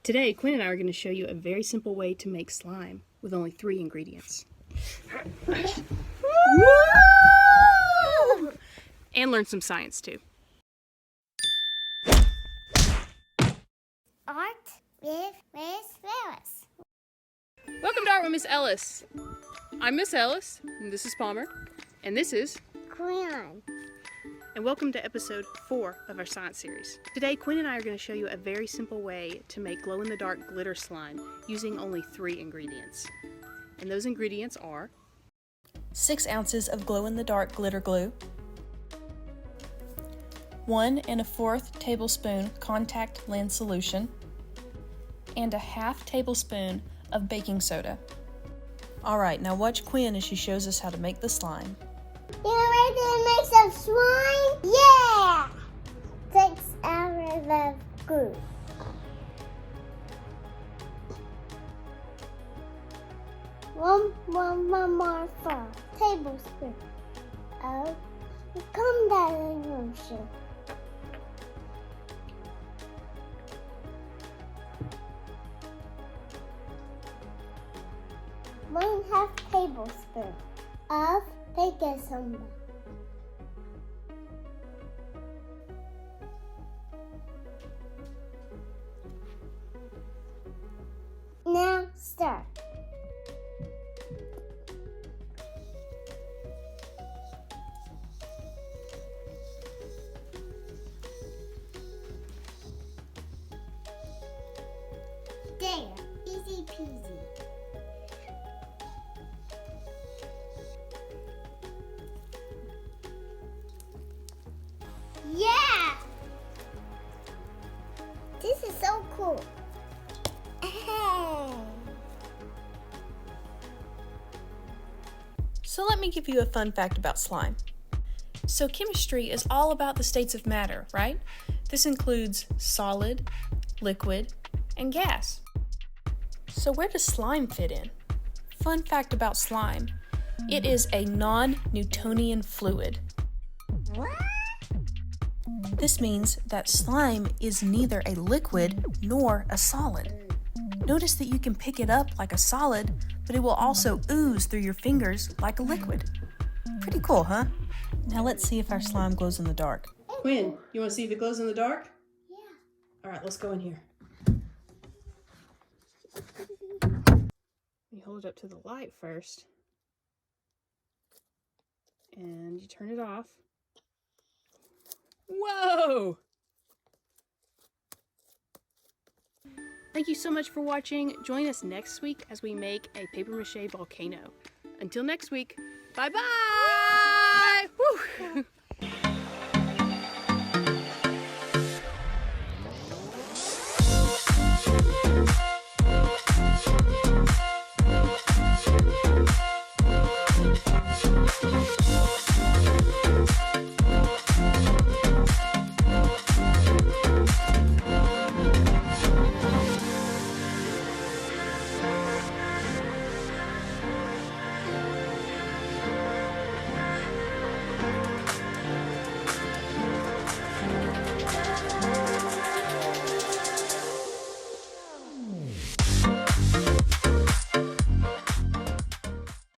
Today, Quinn and I are going to show you a very simple way to make slime with only 3 ingredients. And learn some science too. Art with Miss Ellis. Welcome to Art with Miss Ellis. I'm Miss Ellis, and this is Palmer, and this is Quinn. And welcome to episode 4 of our science series. Today, Quinn and I are going to show you a very simple way to make glow-in-the-dark glitter slime using only 3 ingredients. And those ingredients are 6 ounces of glow-in-the-dark glitter glue, 1 1/4 tablespoon contact lens solution, and a 1/2 tablespoon of baking soda. Alright, now watch Quinn as she shows us how to make the slime. You ready to make some slime? Yeah! 6 hours of glue. One more tablespoon of contact solution. One 1/2 tablespoon of baking soda. Now start. There, easy peasy. Yeah! This is so cool. So let me give you a fun fact about slime. So chemistry is all about the states of matter, right? This includes solid, liquid, and gas. So where does slime fit in? Fun fact about slime, it is a non-Newtonian fluid. What? This means that slime is neither a liquid nor a solid. Notice that you can pick it up like a solid, but it will also ooze through your fingers like a liquid. Pretty cool, huh? Now let's see if our slime glows in the dark. Quinn, you want to see if it glows in the dark? Yeah. Alright, let's go in here. You hold it up to the light first. And you turn it off. Whoa! Thank you so much for watching. Join us next week as we make a paper mache volcano. Until next week, bye-bye! Woo!